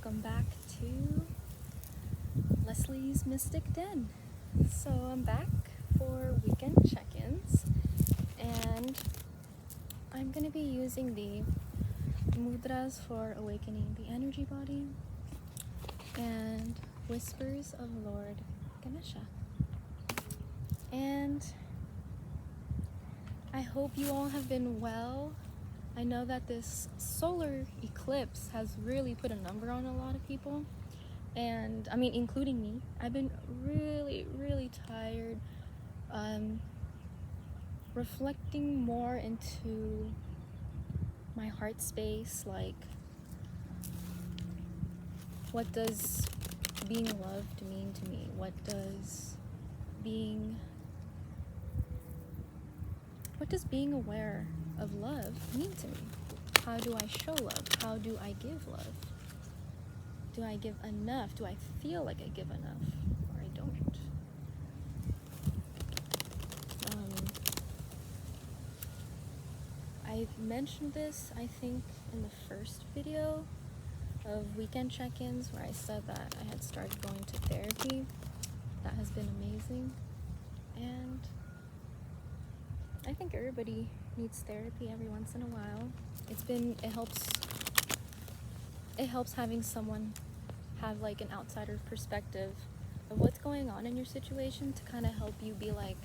welcome back to Leslie's Mystic Den. So I'm back for weekend check-ins, and I'm going to be using the Mudras for awakening the energy body and Whispers of Lord Ganesha. And I hope you all have been well. I know that this solar eclipse has really put a number on a lot of people, and I mean, including me. I've been really tired, reflecting more into my heart space, like what does being loved mean to me? What does being aware of love mean to me? How do I show love? How do I give love? Do I give enough? Do I feel like I give enough? Or I don't? I mentioned this, I think, in the first video of weekend check-ins, where I said that I had started going to therapy. That has been amazing. And I think everybody needs therapy every once in a while. It helps having someone have like an outsider perspective of what's going on in your situation to kind of help you be like,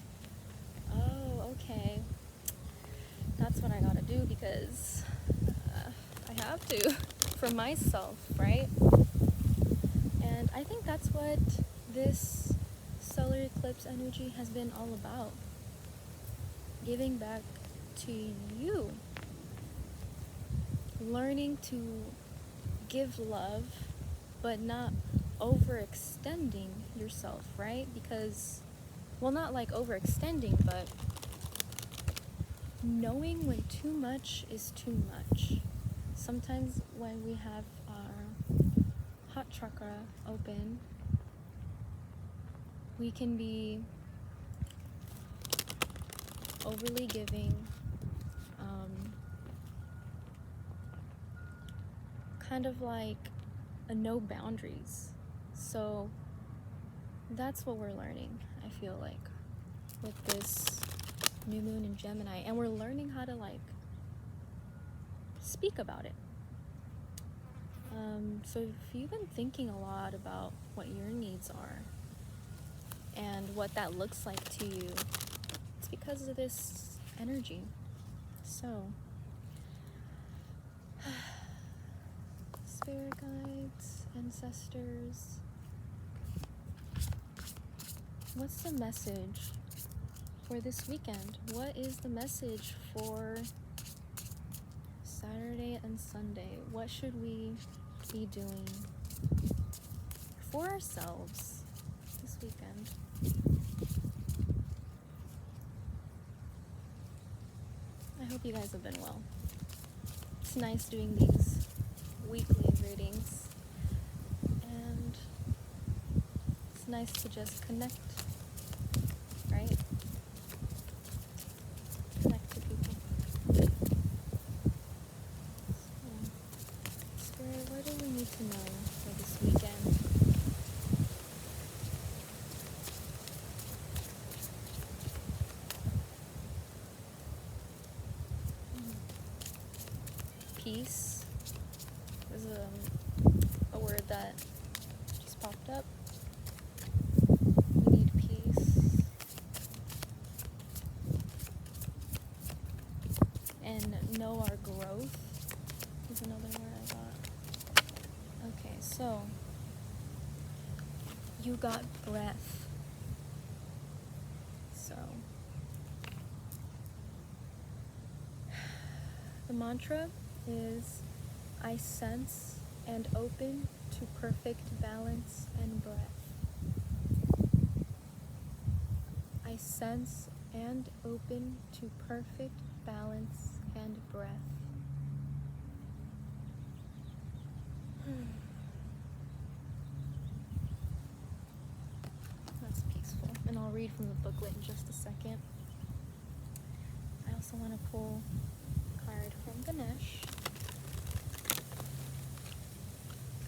oh, okay, that's what I gotta do because I have to for myself, right? And I think that's what this solar eclipse energy has been all about. Giving back to you, learning to give love, but not overextending yourself, right? Because, well, not like overextending, but knowing when too much is too much. Sometimes when we have our heart chakra open, we can be overly giving, kind of like a no boundaries. So that's what we're learning, I feel like, with this new moon in Gemini, and we're learning how to like speak about it. So if you've been thinking a lot about what your needs are and what that looks like to you, it's because of this energy. So spirit guides, ancestors, what's the message for this weekend? What is the message for Saturday and Sunday? What should we be doing for ourselves this weekend? I hope you guys have been well. It's nice doing these weekly readings, and it's nice to just connect, right? Connect to people. So, Spirit, what do we need to know for this weekend? Peace is a word that just popped up. We need peace. And know our growth is another word I got. Okay, so you got breath. So the mantra is, I sense and open to perfect balance and breath. I sense and open to perfect balance and breath. That's peaceful. And I'll read from the booklet in just a second. I also want to pull a card from Ganesh.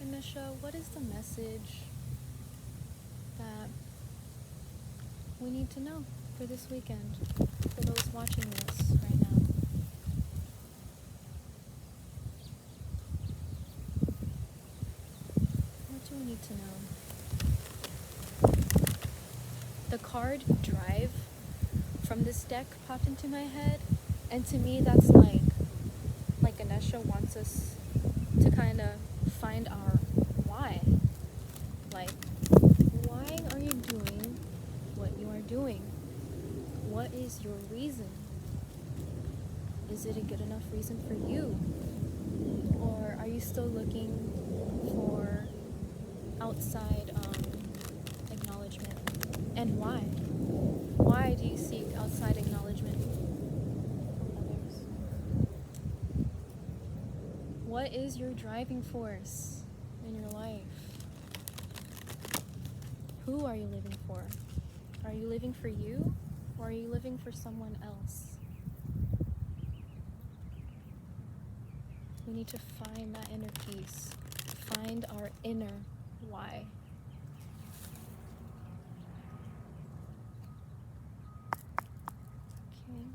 Ganesha, what is the message that we need to know for this weekend, for those watching this right now? What do we need to know? The card Drive from this deck popped into my head, and to me that's like Ganesha wants us to kind of find our why. Like, why are you doing what you are doing? What is your reason? Is it a good enough reason for you? Or are you still looking for outside acknowledgement? And why? Why do you seek outside acknowledgement from others? What is your driving force in your life? Who are you living for? Are you living for you, or are you living for someone else? We need to find that inner peace, find our inner why. Okay.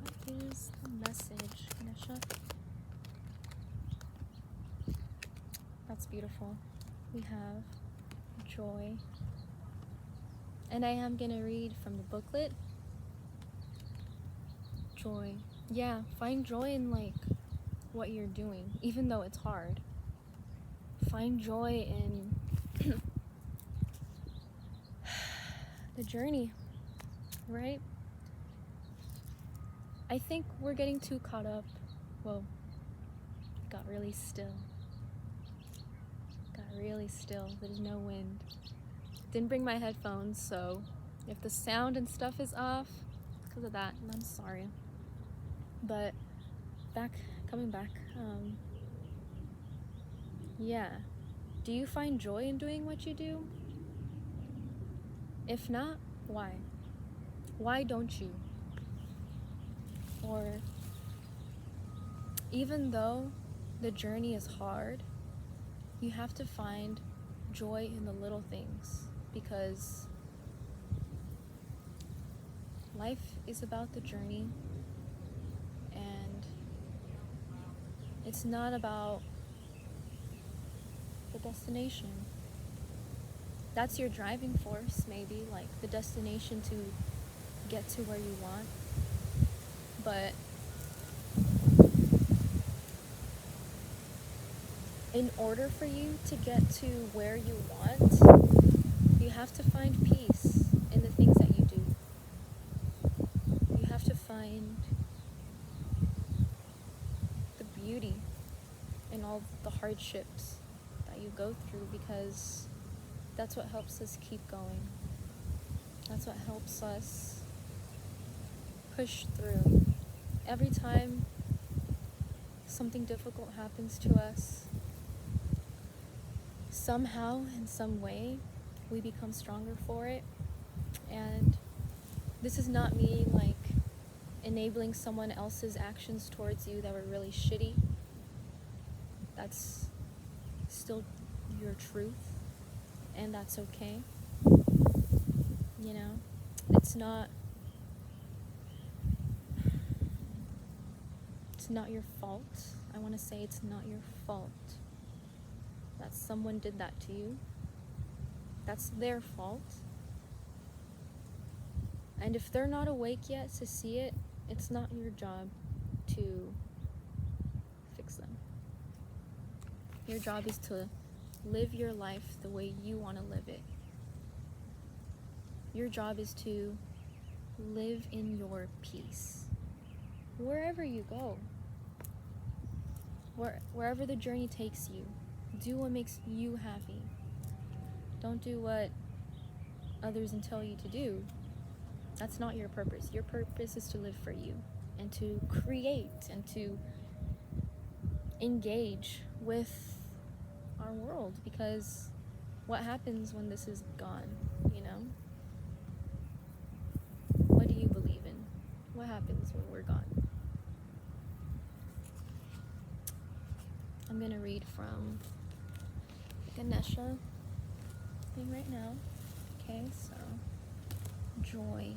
What is the message, Ganesha? That's beautiful. We have joy. And I am gonna read from the booklet. Joy. Yeah, find joy in like what you're doing, even though it's hard. Find joy in the journey, right? I think we're getting too caught up. Whoa, got really still. There's no wind. Didn't bring my headphones, so if the sound and stuff is off, it's because of that, and I'm sorry. But coming back, yeah. Do you find joy in doing what you do? If not, why? Why don't you? Or even though the journey is hard, you have to find joy in the little things, because life is about the journey, and it's not about the destination. That's your driving force, maybe, like the destination to get to where you want. But in order for you to get to where you want, you have to find peace in the things that you do. You have to find the beauty in all the hardships that you go through, because that's what helps us keep going. That's what helps us push through. Every time something difficult happens to us, somehow, in some way, we become stronger for it. And this is not me like enabling someone else's actions towards you that were really shitty. That's still your truth, and that's okay. You know, it's not your fault. I want to say it's not your fault that someone did that to you. That's their fault. And if they're not awake yet to see it, it's not your job to fix them. Your job is to live your life the way you want to live it. Your job is to live in your peace. Wherever you go, wherever the journey takes you, do what makes you happy. Don't do what others tell you to do. That's not your purpose. Your purpose is to live for you, and to create, and to engage with our world, because what happens when this is gone, you know? What do you believe in? What happens when we're gone? I'm gonna read from Ganesha thing right now. Okay, so joy.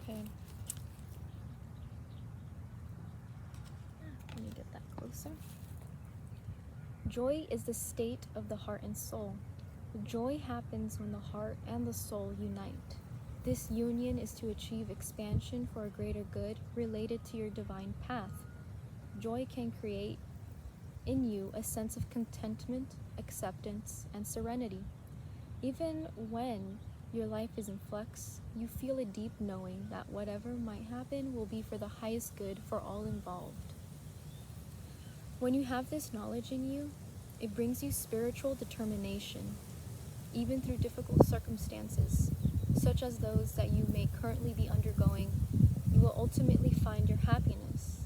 Okay. Let me get that closer. Joy is the state of the heart and soul. Joy happens when the heart and the soul unite. This union is to achieve expansion for a greater good related to your divine path. Joy can create in you a sense of contentment, acceptance, and serenity. Even when your life is in flux, you feel a deep knowing that whatever might happen will be for the highest good for all involved. When you have this knowledge in you, it brings you spiritual determination, even through difficult circumstances, such as those that you may currently be undergoing. You will ultimately find your happiness.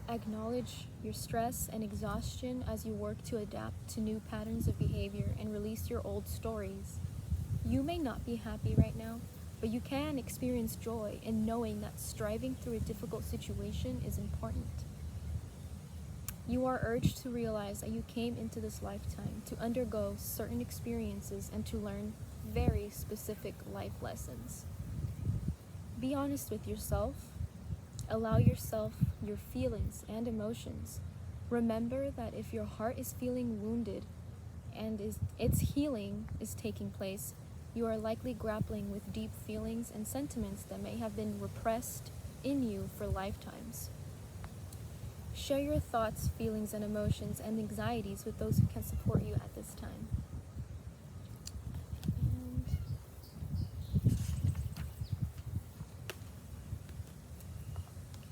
Acknowledge your stress and exhaustion as you work to adapt to new patterns of behavior and release your old stories. You may not be happy right now, but you can experience joy in knowing that striving through a difficult situation is important. You are urged to realize that you came into this lifetime to undergo certain experiences and to learn very specific life lessons. Be honest with yourself. Allow yourself your feelings and emotions. Remember that if your heart is feeling wounded and its healing is taking place, you are likely grappling with deep feelings and sentiments that may have been repressed in you for lifetimes. Share your thoughts, feelings, and emotions and anxieties with those who can support you at this time.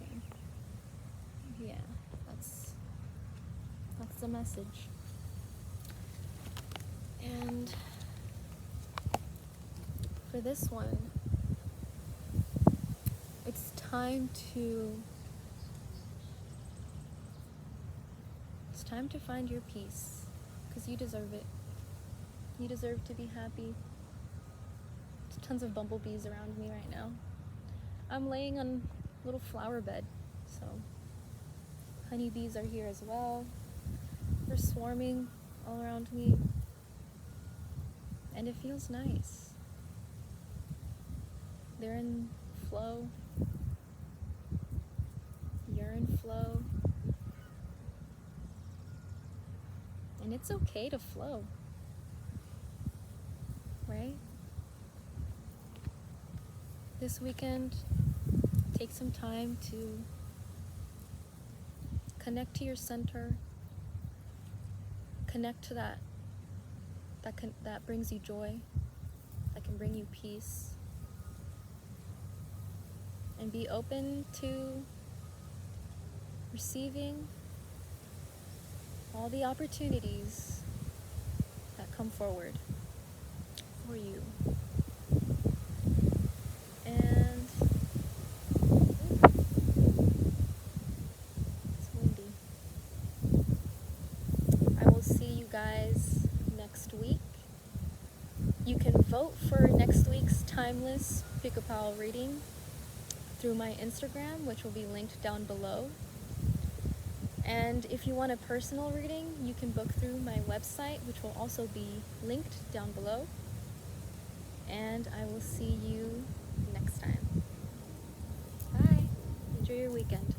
Okay. Yeah, that's the message. And for this one, it's time to find your peace, because you deserve it. You deserve to be happy. There's tons of bumblebees around me right now. I'm laying on a little flower bed, so honeybees are here as well. They're swarming all around me, and it feels nice. They're in flow. You're in flow. And it's okay to flow, right? This weekend, take some time to connect to your center, connect to that brings you joy, that can bring you peace, and be open to receiving all the opportunities that come forward for you. And it's windy. I will see you guys next week. You can vote for next week's timeless Pick-a-Pal reading through my Instagram, which will be linked down below. And if you want a personal reading, you can book through my website, which will also be linked down below. And I will see you next time. Bye. Enjoy your weekend.